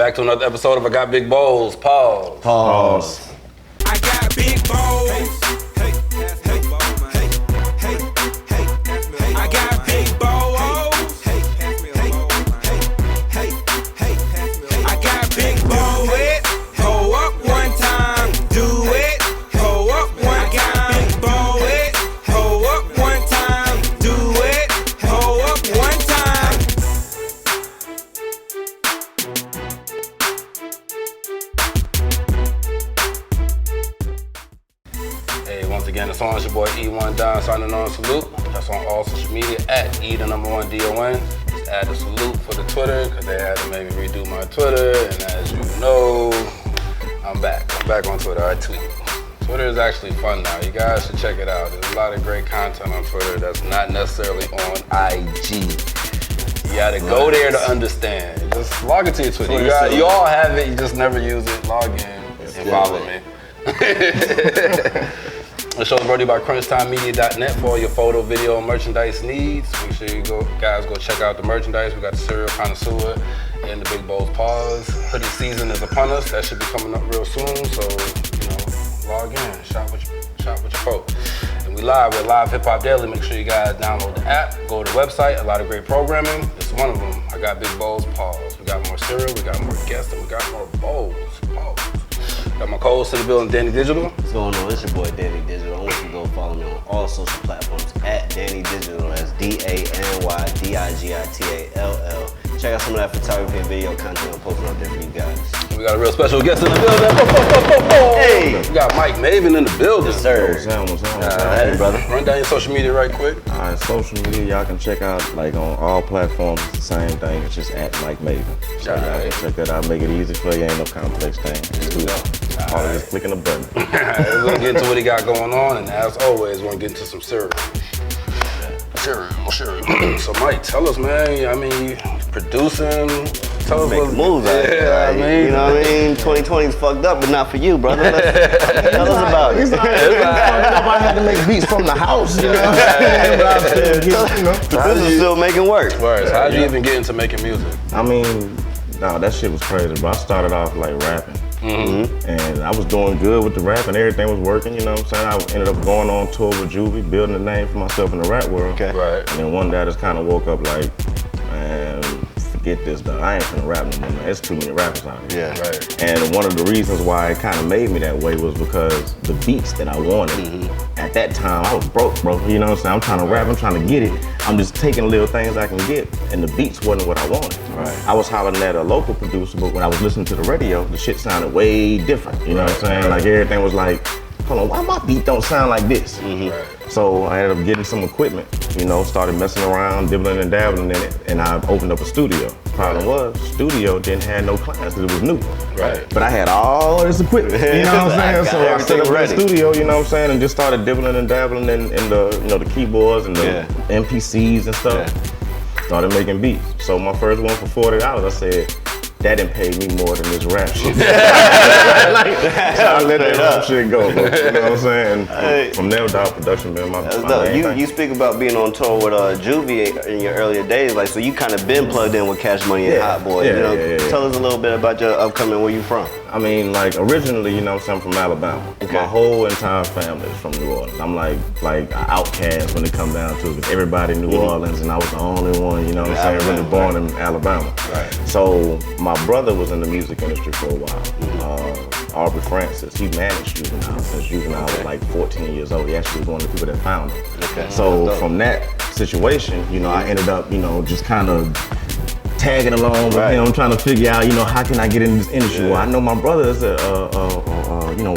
back to another episode of I Got Big Bowls. Pause. I got big bowls. Hey, hey, hey, hey, hey, hey. I got big bowls. Hey, hey, hey, hey, hey. I got big bowls. Hold up one time, do it. Hold up one time, big bowls. Hold up one time, do it. Hold up one time. Hey, once again, it's on. It's your boy E1 Don signing on salute. That's on all social media at E1DON. Just add the salute for the Twitter because they had to make me redo my Twitter. And as you know, I'm back. I'm back on Twitter. I tweet. Twitter is actually fun now. You guys should check it out. There's a lot of great content on Twitter that's not necessarily on IG. You gotta go there to understand. Just log into your Twitter. You all have it, you just never use it. Log in and follow me. The show is brought to you by CrunchTimeMedia.net for all your photo, video, and merchandise needs. Make sure you guys go check out the merchandise. We got the Serial Connoisseur and the Big Bowls Pause. Hoodie season is upon us. That should be coming up real soon. So, log in, shop with your folks. And we're live Hip Hop Daily. Make sure you guys download the app, go to the website. A lot of great programming. This is one of them. I got Big Bowls Pause. We got more cereal, we got more guests, and we got more bowls. Got my co-host in the building, Danny Digital. What's going on? It's your boy Danny Digital. I want you to go follow me on all social platforms at Danny Digital. That's DANYDIGITALL. Check out some of that photography and video content I'm posting out there for you guys. We got a real special guest in the building. Hey! We got Mike Maven in the building. Yes, sir. Hey, brother. Run down your social media right quick. Alright, social media, y'all can check out like on all platforms. It's the same thing. It's just at Mike Maven. So y'all can check that out. Make it easy for you. Ain't no complex thing. Just do that. All just clicking a button. We're gonna get into what he got going on, and as always, we're gonna get into some cereal. Cereal. So Mike, tell us, man. I mean, producing. Tell us Make moves out here. Yeah, I mean, you know what I mean? 2020's fucked up, but not for you, brother. Tell us about it. I had to make beats from the house, you know what I'm saying? But I still This is still making work. Words. How'd you even get into making music? I mean, no, that shit was crazy, bro. I started off like rapping. And I was doing good with the rap and everything was working, you know what I'm saying? I ended up going on tour with Juvie, building a name for myself in the rap world. Okay. Right. And then one day I just kind of woke up like, man, forget this, dog. I ain't finna rap no more, man. There's too many rappers out here. Yeah. Right. And one of the reasons why it kind of made me that way was because the beats that I wanted, at that time, I was broke, bro. You know what I'm saying? I'm trying to rap, I'm trying to get it. I'm just taking little things I can get, and the beats wasn't what I wanted. Right. I was hollering at a local producer, but when I was listening to the radio, the shit sounded way different. You know what I'm saying? Like everything was like, hold on, why my beat don't sound like this? Right. So I ended up getting some equipment, started messing around, dibbling and dabbling in it, and I opened up a studio. Problem was, studio didn't have no clients, it was new. Right. But I had all this equipment, you know what I'm saying? So I set up the studio, you know what I'm saying, and just started dibbling and dabbling in the, the keyboards and the MPCs and stuff. Yeah. Started making beats. So my first one for $40, I said, that didn't pay me more than this rap shit. So I let that rap shit go, bro. You know what I'm saying? And from there, dog production been my main thing. You speak about being on tour with Juvie in your earlier days, like so you kind of been plugged in with Cash Money and Hot Boy. Tell us a little bit about your upcoming. Where you from? I mean, like originally, I'm from Alabama. Okay. My whole entire family is from New Orleans. I'm like an outcast when it comes down to it. 'Cause everybody in New Orleans, and I was the only one, you know what I'm saying, really born in Alabama. Right. So my brother was in the music industry for a while. Aubrey Francis, he managed Juvenile since Juvenile was like 14 years old. He actually was one of the people that found him. Okay. So from that situation, I ended up, just kind of tagging along with him, trying to figure out, how can I get in this industry? Well, I know my brother is a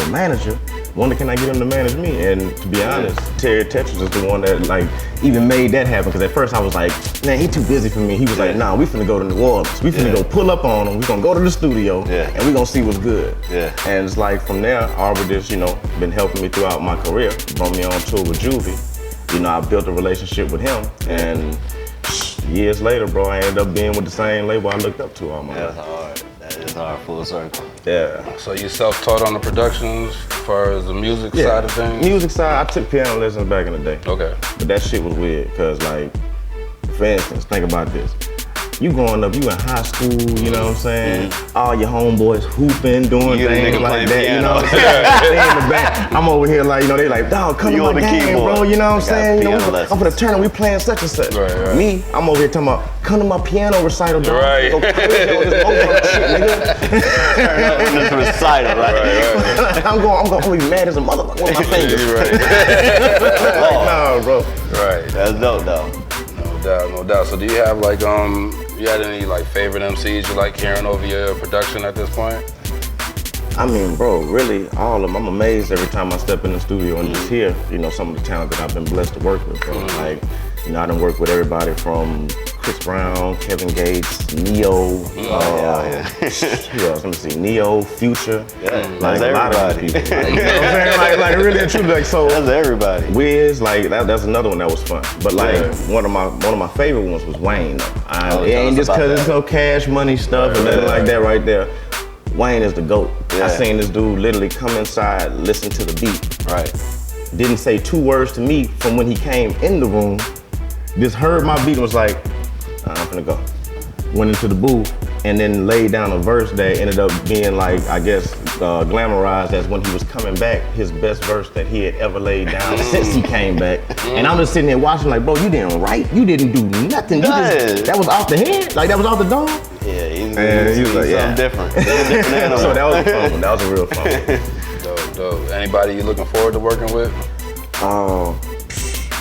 manager. Wonder can I get him to manage me? And to be honest, Terry Tetris is the one that even made that happen. Because at first I was like, man, he too busy for me. He was like, nah, we finna go to New Orleans. We finna go pull up on him. We gonna go to the studio and we gonna see what's good. Yeah. And it's like from there, Aubrey just, been helping me throughout my career. Brought me on tour with Juvie. I built a relationship with him. And years later, bro, I ended up being with the same label I looked up to all my life. That's hard. That is hard, full circle. Yeah. So you self-taught on the productions as far as the music side of things? Music side, I took piano lessons back in the day. Okay. But that shit was weird, cause for instance, think about this. you growing up, you in high school, you know what I'm saying? All your homeboys hooping, doing things like that, you know what I'm saying? They in the back. I'm over here like, you know, they like, dog, come to my game, bro, you know what I'm saying? You know, I'm for the tournament, we playing such and such. Right. Me, I'm over here talking about, come to my piano recital, dog. Right. Go crazy with this Mozart shit, nigga. Turn up in this recital, right? I'm gonna be mad as a motherfucker with my fingers. Right. No, bro. Right. That's dope, though. No doubt. So do you have like you had any like favorite MCs you like hearing over your production at this point? I mean, bro, really, all of them. I'm amazed every time I step in the studio and just hear, you know, some of the talent that I've been blessed to work with, bro. Like, you know, I done worked with everybody from Chris Brown, Kevin Gates, Neo, who else? Let me see, Neo, Future, like a lot of people. Like, you know what I'm saying? Like really and truly, like so. That's everybody. Wiz, like that's another one that was fun. But like one of my favorite ones was Wayne. It ain't just cause it's no Cash Money stuff and nothing like that right there. Wayne is the GOAT. I seen this dude literally come inside, listen to the beat. Right. Didn't say 2 words to me from when he came in the room. Just heard my beat and was like, I'm finna go. Went into the booth and then laid down a verse that ended up being like, I guess, glamorized as when he was coming back, his best verse that he had ever laid down since he came back. And I'm just sitting there watching like, bro, you didn't write, you didn't do nothing. That was off the head, like that was off the dome. Yeah, he was like, something different. So that was a fun one, that was a real fun one. Dope. Anybody you looking forward to working with?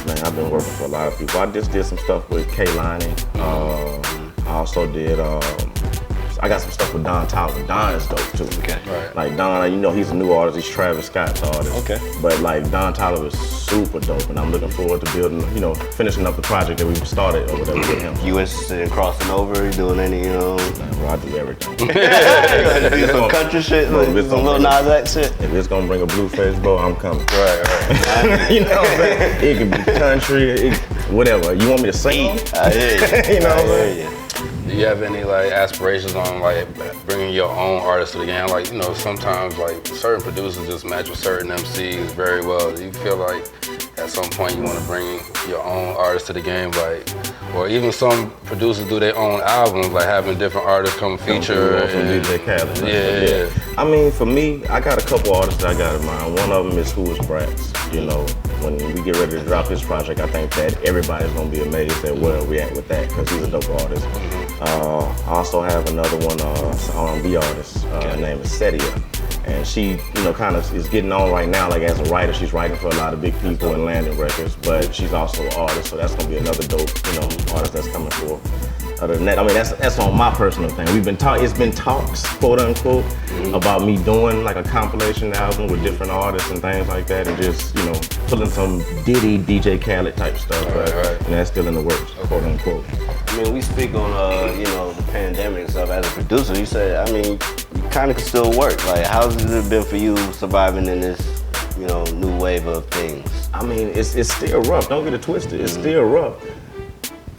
Man, I've been working for a lot of people. I just did some stuff with K-Lining. I also did, I got some stuff with Don Tyler. Don is dope too. Okay. Right. Like Don, you know, he's a new artist. He's Travis Scott's artist. Okay. But like Don Tyler is super dope, and I'm looking forward to building, you know, finishing up the project that we started over there with him. You interested in crossing over, doing any, Man, bro, I do everything. do some country shit, like some little Nas X shit? If it's gonna bring a blue face, bro, I'm coming. Right. You know what I'm saying? It could be country, whatever. You want me to sing? I hear you. You know what I'm saying? Do you have any like aspirations on like bringing your own artists to the game? Like, you know, sometimes like certain producers just match with certain MCs very well. Do you feel like at some point you want to bring your own artists to the game, like, or even some producers do their own albums, like having different artists come feature? From DJ Khaled. Yeah. I mean, for me, I got a couple artists that I got in mind. One of them is Who Is Brats. You know, when we get ready to drop his project, I think that everybody's gonna be amazed at where we at with that, because he's a dope artist. I also have another one, R&B artist, her name is Setia. And she, you know, kind of is getting on right now, like as a writer. She's writing for a lot of big people and landing records, but she's also an artist, so that's gonna be another dope, you know, artist that's coming forth. Other than that, I mean, that's on my personal thing. It's been talks, quote unquote, about me doing like a compilation album with different artists and things like that, and just, you know, pulling some Diddy, DJ Khaled type stuff, but you know, that's still in the works, quote unquote. I mean, we speak on, you know, the pandemic and stuff. As a producer, you said, I mean, you kind of can still work. Like, how's it been for you surviving in this, you know, new wave of things? I mean, it's still rough. Don't get it twisted. It's still rough.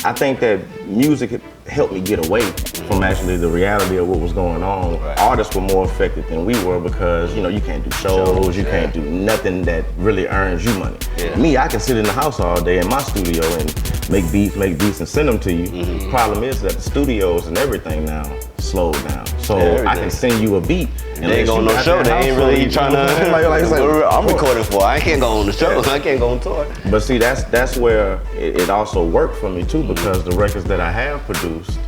I think that music helped me get away from actually the reality of what was going on. Right. Artists were more affected than we were because, you know, you can't do shows, you can't do nothing that really earns you money. Yeah. Me, I can sit in the house all day in my studio and make beats and send them to you. Problem is that the studios and everything now slowed down. So I can send you a beat. And they ain't going no show. They ain't really trying to. I'm recording for. I can't go on the show. I can't go on tour. But see, that's where it also worked for me too, because the records that I have produced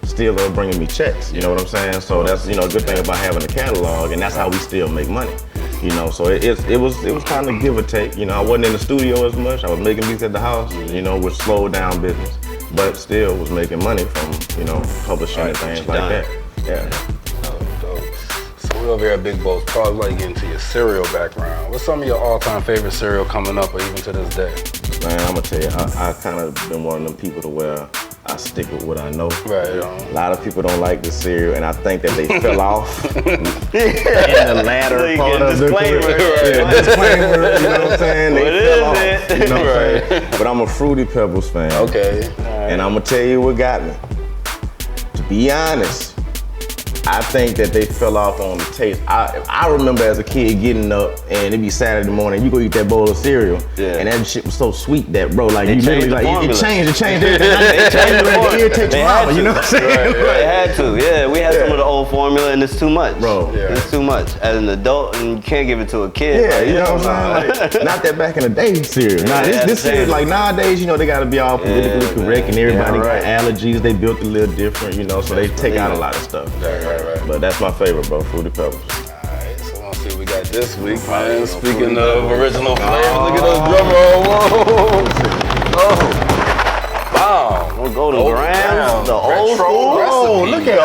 still are bringing me checks. You know what I'm saying? So that's, you know, a good thing about having a catalog, and that's how we still make money. You know, so it was kind of give or take. You know, I wasn't in the studio as much. I was making beats at the house. You know, with slowed down business, but still was making money from, you know, publishing and things like that. Yeah. We over here at Big Bo's Probably like getting into your cereal background. What's some of your all-time favorite cereal coming up, or even to this day? Man, I'm gonna tell you, I kind of been one of them people to where I stick with what I know. Right. A lot of people don't like the cereal, and I think that they fell off in the latter part of the career. Disclaimer, you know what I'm saying? They fell off. You know what I'm saying? But I'm a Fruity Pebbles fan. Okay. And I'm gonna tell you what got me. To be honest, I think that they fell off on the taste. I remember as a kid getting up and it'd be Saturday morning, you go eat that bowl of cereal, and that shit was so sweet that, bro, like, you literally, like, it changed everything. It changed the irritate your mama, you know what I'm saying? They had to, yeah. We had some of the old formula, and it's too much. Bro. Yeah. It's too much. As an adult, and you can't give it to a kid. Yeah, like, you know what I'm saying? Like, not that back in the day cereal. Nah, this cereal, like, nowadays, you know, they gotta be all politically correct, and everybody got allergies. They built a little different, you know, so they take out a lot of stuff. Right. But that's my favorite, bro, Fruity Pebbles. Alright, so let's see what we got this week, man. Speaking of original flavors, look at those drum roll. Whoa! Wow! We'll go to Grams, the old school. Oh, look at it.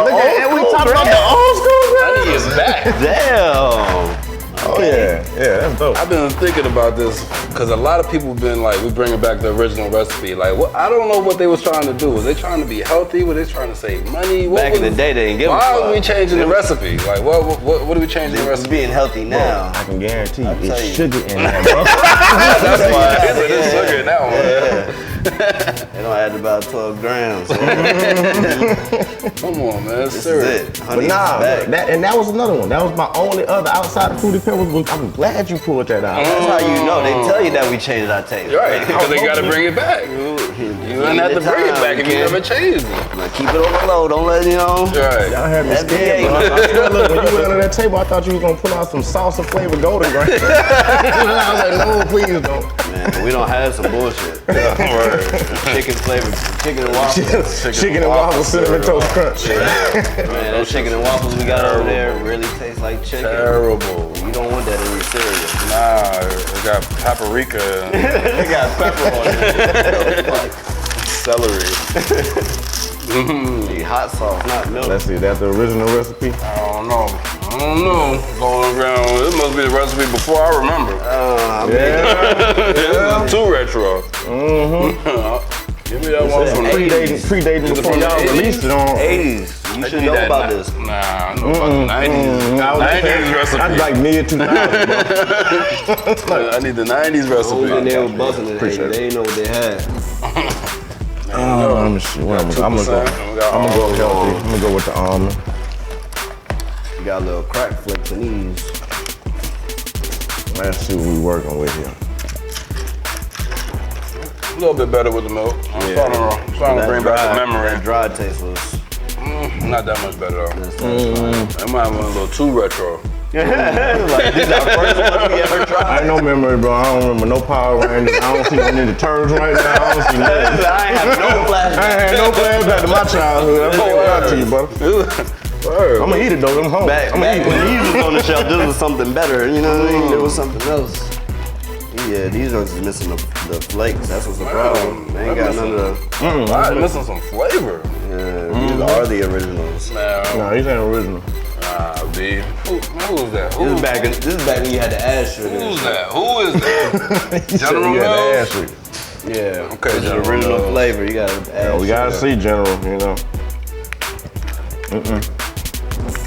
And we talking about the old school, man. Honey is back. Damn. Oh, yeah, that's dope. I've been thinking about this because a lot of people have been like, we bringing back the original recipe. Like, what? I don't know what they was trying to do. Was they trying to be healthy? Were they trying to save money? Back in the day, they didn't give a fuck. Why are we changing the recipe? Like, what are we changing the recipe? Being healthy now. I can guarantee you, it's sugar in there, bro. That's why it's sugar in that one. They don't add about 12 grams. Come on, man. This is it. But nah, that was another one. That was my only other outside of Fruity Pebbles. I'm glad you pulled that out. That's how you know. They tell you that we changed our taste. Right, because they got to bring it back. You don't have to bring it back if you never changed it. Now keep it on the low. Don't let you know. Right. Y'all had me scared, bro. I swear, look, when you went under that table, I thought you was gonna put out some salsa flavored golden grams. I was like, no, please don't. Man, we don't have some bullshit. Chicken flavored, chicken and waffles. Chicken and waffles, cinnamon toast crunch. Man, those chicken and waffles we got over there really taste like chicken. Terrible. You don't want that in your cereal. Nah, it got paprika. They got pepper on it. Celery. Need hot sauce, not milk. Let's see, that's the original recipe. I don't know. Golden ground. This must be the recipe before I remember. Yeah. Too retro. Give me that one from predating before y'all released it on 80s. You should know about this. Nah, I know about the 90s. 90s recipe. That's like mid 2000s, bro. I need the 90s recipe. And they were busting it. They didn't know what they had. Let me see. I'm gonna go healthy. I'm gonna go with the almond. You got a little crack flicks in these. Let's see what we working with here. A little bit better with the milk. I'm starting to bring back the memory. That dry taste was not that much better though. It might have been a little too retro. like, this is our first one we ever tried. I ain't no memory, bro. I don't remember no Power Rangers. I don't see no Ninja Turtles right now. I don't see nothing. I ain't have no flashback. I ain't had no flashback to my childhood. I'm gonna lie to you, brother. I'm gonna eat it though. I'm hungry. Back when these was on the shelf, this was something better. You know what I mean? There was something else. Yeah, these are just missing the flakes. That's what's the problem. They ain't got none of the. I'm missing some flavor. Yeah, these are the originals. No, these ain't original. Nah, B. Who's that? This is back when you had to add sugar. Who's that? Who is that? General You gotta Mills? ask it. Yeah. Okay, This is General original Mills. flavor. You gotta add. We gotta see General, you know.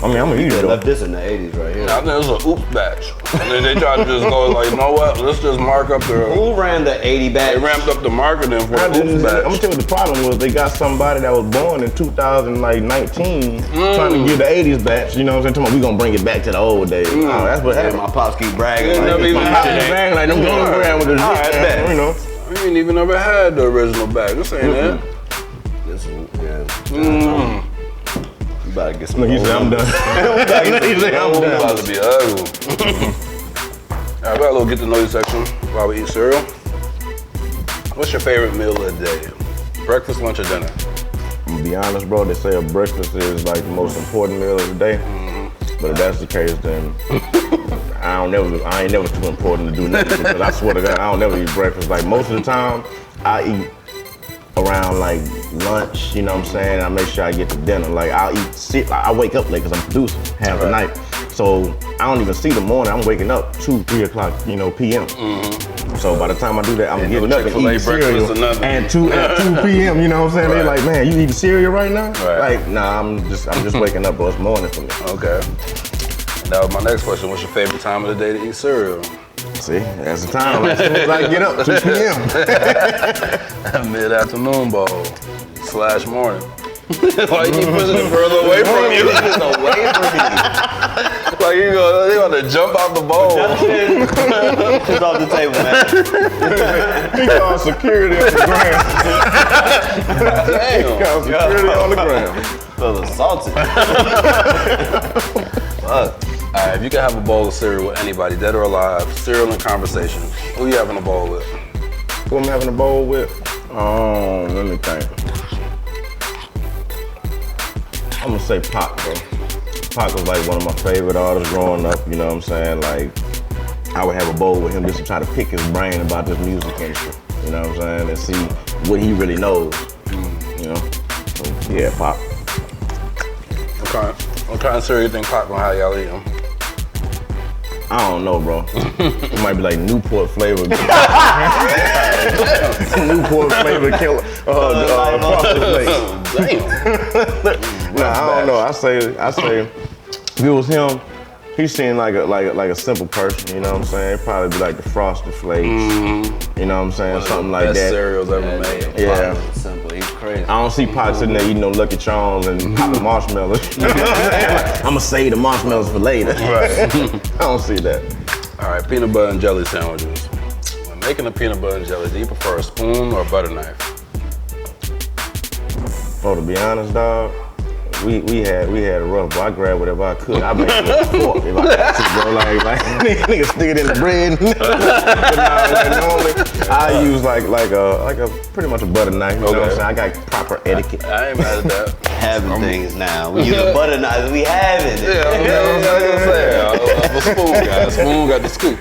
I mean, I'm gonna eat it They though. left this in the 80s right here. I think it was an oops batch. And then they tried to just go like, you know what? Let's just mark up the. Who ran the 80 batch? They ramped up the marketing for I'm the oops gonna batch. tell you what the problem was. They got somebody that was born in 2019 trying to give the 80s batch. You know what I'm saying? Talking about we gonna bring it back to the old days. Oh, that's what Yeah, happened. my pops keep bragging. They Like, never even Pops had is it. bragging like them golden brand with the All right, bet. you know. We ain't even never had the original bag. This ain't it. this is, yeah. You about to get some. Look, he said I'm done. He said I'm It's done. about to be ugly. All right, we got a little get to know you section while we eat cereal. What's your favorite meal of the day? Breakfast, lunch, or dinner? I'm gonna be honest, bro. They say a breakfast is like the most important meal of the day. But if that's the case, then I ain't never too important to do nothing because I swear to God, I don't never eat breakfast. Like most of the time, I eat around like lunch, you know what I'm saying? I make sure I get to dinner. Like I'll eat, I wake up late because I'm producing half the night. So I don't even see the morning. I'm waking up 2, 3 o'clock, p.m. So by the time I do that, I'm getting up and Chick-fil-A eating breakfast cereal. or nothing. And 2 p.m., you know what I'm saying? They're Right. like, man, you eating cereal right now? Right. Like, nah, I'm just waking up, bro. It's morning for me. Okay. That was my next question. What's your favorite time of the day to eat cereal? See, that's the time. As soon as I get up, 2 p.m. Mid-afternoon bowl / morning. Why you keep pushing it further away from you? Away from me. Like they gonna jump out the bowl. It's off the table, man. He called security on the ground. He called security on the ground. Feel assaulted. Fuck. Alright, if you could have a bowl of cereal with anybody, dead or alive, cereal and conversation, who you having a bowl with? Who I'm having a bowl with? Let me think. I'm gonna say Pac, bro. Pac was like one of my favorite artists growing up, you know what I'm saying? Like, I would have a bowl with him just to try to pick his brain about this music industry, you know what I'm saying? And see what he really knows, you know? So, yeah, Pac. What kind of cereal you think Pac gonna have y'all eat him? I don't know, bro. It might be like Newport flavor. Newport flavor killer. Frosted Flakes. Damn. Nah, I don't know. I say, if it was him, he seemed like a simple person. You know what I'm saying? It'd probably be like the Frosted Flakes. You know what I'm saying? Something like Best that. cereals ever made. Yeah. Simple. He's crazy. I don't see Pac sitting there eating no Lucky Charms and popping marshmallows. You know what I'm saying? Like, I'm gonna save the marshmallows for later. Right. I don't see that. All right, peanut butter and jelly sandwiches. When making a peanut butter and jelly, do you prefer a spoon or a butter knife? Bro, to be honest, dog, we had a rough, bro. I grabbed whatever I could. I make it with a fork if I got to, bro. Like nigga stick it in the bread. But nah, like normally, I use like a pretty much a butter knife. You know what I'm saying? I got proper etiquette. I ain't mad at that. Having things now. We use a butter knife. We have it. Yeah, I'm a spoon guy. A spoon got the scoop.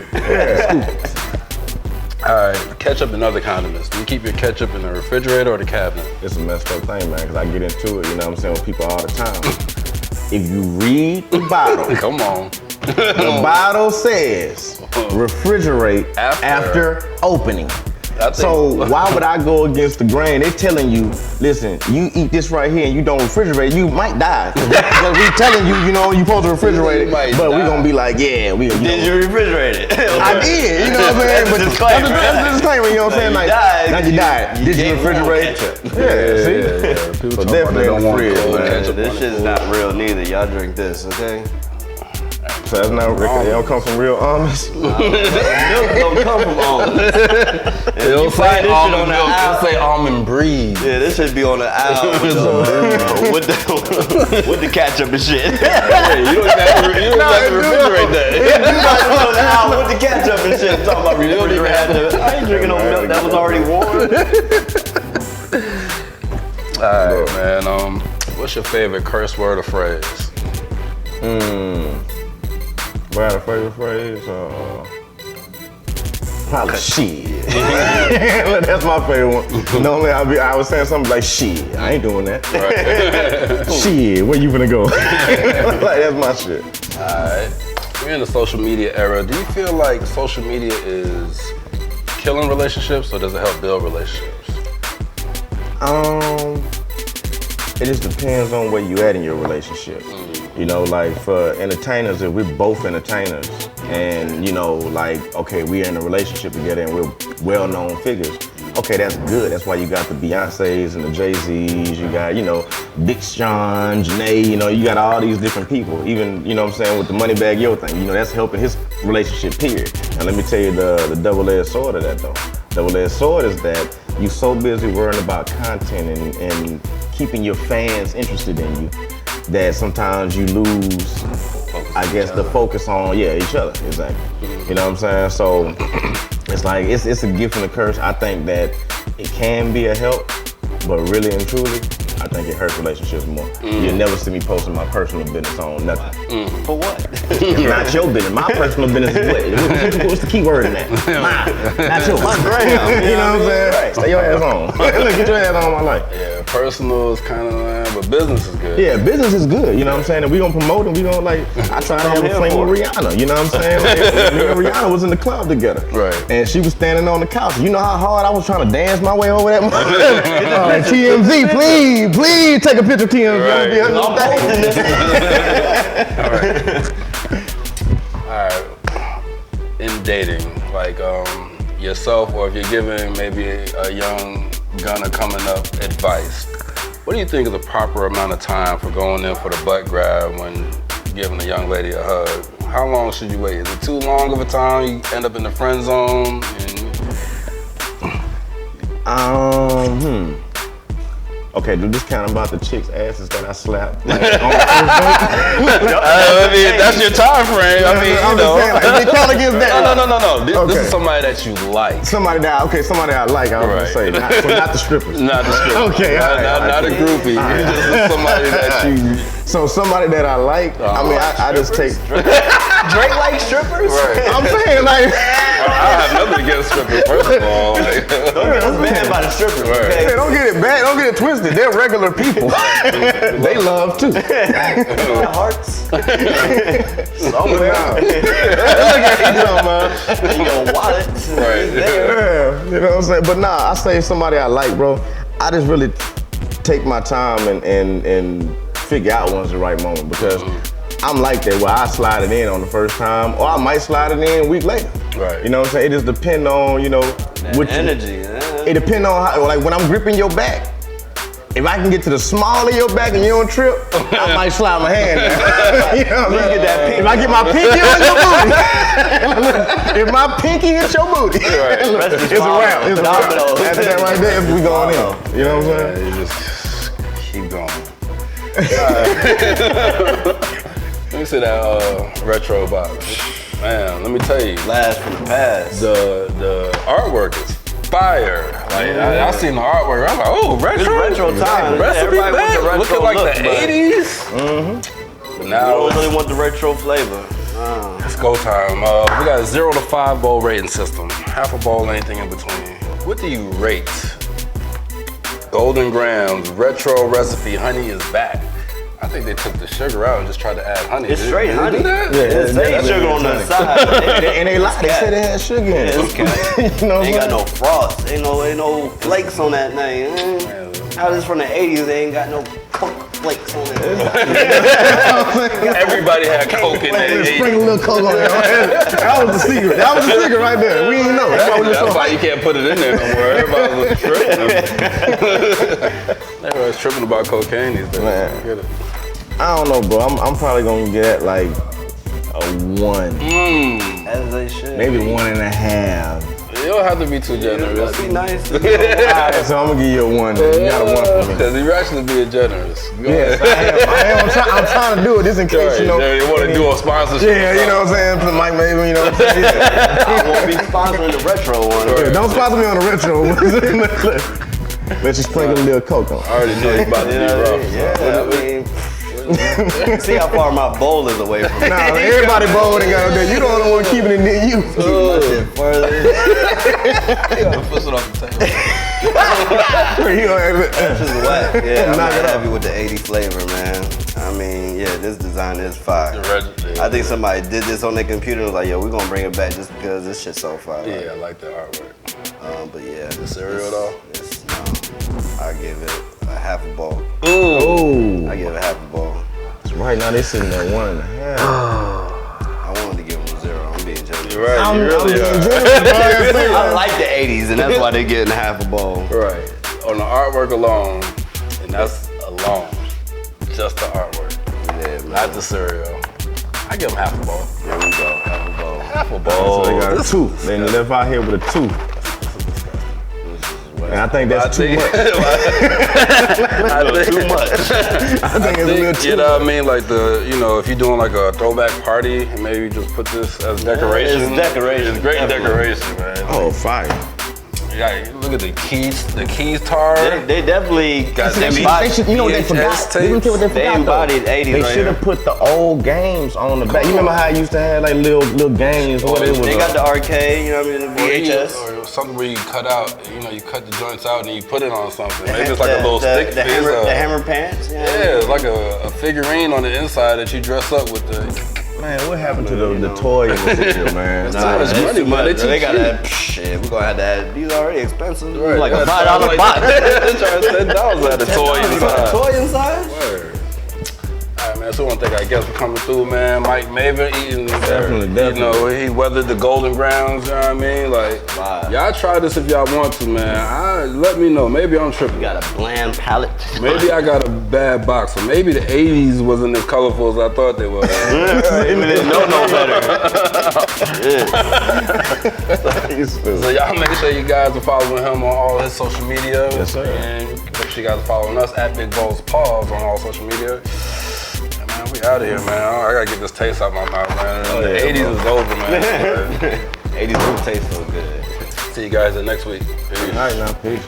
All right, ketchup and other condiments. Do you keep your ketchup in the refrigerator or the cabinet? It's a messed up thing, man, because I get into it, you know what I'm saying, with people all the time. If you read the bottle, Come on. the bottle says refrigerate after opening. So why would I go against the grain? They're telling you, listen, you eat this right here and you don't refrigerate, you might die. Because we telling you, you know, you're supposed to refrigerate it, but we're gonna be like, yeah, we. Did you refrigerate it? I did, you know what I'm saying? That's a disclaimer. That's a disclaimer, you know what I'm saying? Like, now you died. Did you refrigerate? Yeah, See? People So talk about definitely they don't in the want fridge, cold man. ketchup. This shit's not real neither. Y'all drink this, okay? So that's not, it don't come from real almonds? Milk don't come from almonds. It'll say almond milk. It'll say almond breed. Yeah, this should be on the aisle with the ketchup and shit. You don't have to refrigerate that. You might be on the aisle with the ketchup and shit. Talking about refrigerator. I ain't drinking no milk that was already warm. All right, man. What's your favorite curse word or phrase? What a favorite phrase? Probably shit. That's my favorite one. Normally I was saying something like shit. I ain't doing that. Right. Shit, where you finna go? Like that's my shit. Alright. We're in the social media era. Do you feel like social media is killing relationships or does it help build relationships? It just depends on where you at in your relationship. You know, like for entertainers, if we're both entertainers and, you know, like, okay, we're in a relationship together and we're well-known figures, okay, that's good. That's why you got the Beyoncés and the Jay-Z's, you got, you know, Big Sean, Janae, you know, you got all these different people. Even, you know what I'm saying, with the Moneybagg Yo thing, you know, that's helping his relationship, period. Now let me tell you the double-edged sword of that though. Double-edged sword is that you're so busy worrying about content and keeping your fans interested in you that sometimes you lose, I guess, the focus on, each other, exactly. You know what I'm saying? So it's like, it's a gift and a curse. I think that it can be a help, but really and truly, I think it hurts relationships more. You'll never see me posting my personal business on nothing. For what? It's not your business. My personal business is what? What's the key word in that? Mine, not yours. My gram. You know what I'm saying? Right. Stay your ass on. Look, get your ass on my life. Yeah, personal is kind of, but business is good. Yeah, business is good, you know what I'm saying? And we gonna promote and we gonna like, I tried to have a fling with Rihanna, you know what I'm saying? Like, me and Rihanna was in the club together. Right. And she was standing on the couch. You know how hard I was trying to dance my way over that like, TMZ, please take a picture of TMZ. Right. I'm posting this. All right. In dating, like yourself, or if you're giving maybe a young gunner coming up advice, What do you think is the proper amount of time for going in for the butt grab when giving a young lady a hug? How long should you wait? Is it too long of a time? You end up in the friend zone? Okay, do this count about the chicks' asses that I slapped? Like, I mean, that's your time frame. I mean, I'm you know. just saying, like, they count against that. No. This Okay. is somebody that you like. Somebody that I like, I was gonna say. Not the strippers. Not the stripper. Okay, not a groupie. Just somebody that you. So somebody that I like, I mean, I just take. Drake like strippers? Right. I'm saying like. I have nothing against strippers, first of all. Like, Don't get mad by the strippers. Right. Hey, don't get it bad. Don't get it twisted. They're regular people. They love too. Hearts. Somewhere. Look at you, man. In your wallet. Right. Yeah, you know what I'm saying? But nah, I say somebody I like, bro. I just really take my time and figure out when's the right moment because I'm like that where I slide it in on the first time or I might slide it in a week later. Right. You know what I'm saying? It just depends on, you know, what energy. It depends on how, like when I'm gripping your back. If I can get to the small of your back and you don't trip, I might slide my hand down. You know what I'm saying? If I get my pinky on your booty, if my pinky hits your booty, it's around. It's around. After that right there, we going in. You know what I'm saying? You just keep going. Let me see that retro box. Man, let me tell you. Blast from the past. The artwork is fire. Like I seen the artwork. I'm like, oh, retro. It's retro time. Recipe Everybody wants the back. retro Looking like look, the but- 80s. But I now don't really want the retro flavor. it's go time. We got a 0 to 5 bowl rating system. Half a bowl, anything in between. What do you rate? Golden Grams retro recipe honey is back. I think they took the sugar out and just tried to add honey. It's Did straight they honey. do that? It's straight sugar on the side. And they lied. They said they had sugar in it. It's cat. You know what Ain't I'm got no frost. Ain't no flakes on that thing. How this from the 80s? They ain't got no Coke flakes on it. Everybody had Coke in there. Sprinkle a little Coke on it. That was the secret. That was the secret right there. We didn't know. That's why we were That's so why you can't put it in there no more. Everybody was tripping. Everybody's tripping about cocaine these days. Man. Get it. I don't know, bro. I'm probably gonna get like a 1, As they should. maybe 1.5. You don't have to be too generous. That'd be nice. Alright, so I'm gonna give you a 1. Then. You got a 1 for me. Because you're actually being generous. Yes, I am. I'm trying to do it just in case, you know. They want to do a sponsorship. Yeah, you know what I'm saying? For Mike Maven, you know what I'm saying? I won't be sponsoring the retro one. Yeah, don't sponsor me on the retro. Let's just sprinkle a little Coke on. I already know it's about to be rough. Yeah, I mean, see how far my bowl is away from me. Nah, everybody bold and got up there. You the only one keeping it near you. My shit further. You gotta push it off the table. You know, This is whack. Yeah, I'm Knock not it happy off. with the 80 flavor, man. I mean, yeah, this design is fire. Yeah. I think somebody did this on their computer and was like, yo, we're gonna bring it back just because this shit's so fire. Yeah, I like the artwork. But yeah. The cereal though? I give it a half a bowl. oh, I give it half a bowl. right now they sitting at 1.5. I wanted to give them a 0. I'm being generous. You're right. You really being are. generous, bro. I like the 80s, and that's why they're getting half a bowl. Right. On the artwork alone, and that's alone, just the artwork, Yeah, man. not the cereal. I give them half a bowl. There we go, half a bowl. Half a bowl. So they got a 2. They left out here with a 2. And I think that's too much. Too much. I think it's a little too You know what I much. mean? Like if you're doing like a throwback party, and maybe you just put this as decoration. It's decoration, It's great definitely. decoration, man. Oh, fire. Yeah, look at the keys tar. They definitely Got They them should, you know what they forgot? VHS Let me tell you what they They forgot, though. embodied 80s They right should here. have put the old games on the back. You remember how I used to have like little games or whatever? They got the arcade, you know what I mean, the VHS. Or something where you cut out, you cut the joints out and you put it on something. Maybe it's like a little stick the figure. hammer pants. Yeah. Yeah, it's like a figurine on the inside that you dress up with the. Man, what happened to the toy material, man? Nah, much that's money, too man. much. They too They got cheap. that. Shit, we're gonna have to add. These already expensive. Right, Like yeah, a $5 box. Charge $10 at the toy You got inside. a toy inside? Word. All right, man. man. So I want to thank our guests for coming through, man. Mike Maven eating, Definitely. you know, he weathered the golden grounds, you know what I mean? Like, Wow. y'all try this if y'all want to, man. Let me know. Maybe I'm tripping. You got a bland palate. Maybe I got a bad box, or maybe the 80s wasn't as colorful as I thought they were. Maybe they don't know better. So y'all make sure you guys are following him on all his social media. Yes, sir. And make sure you guys are following us at Big Bowls Pause on all social media. And man, we out of here, man. I gotta get this taste out my mouth, man. Oh, The yeah, 80s bro. is over, man. 80s do taste so good. See you guys next week. Peace. All right, now, peace.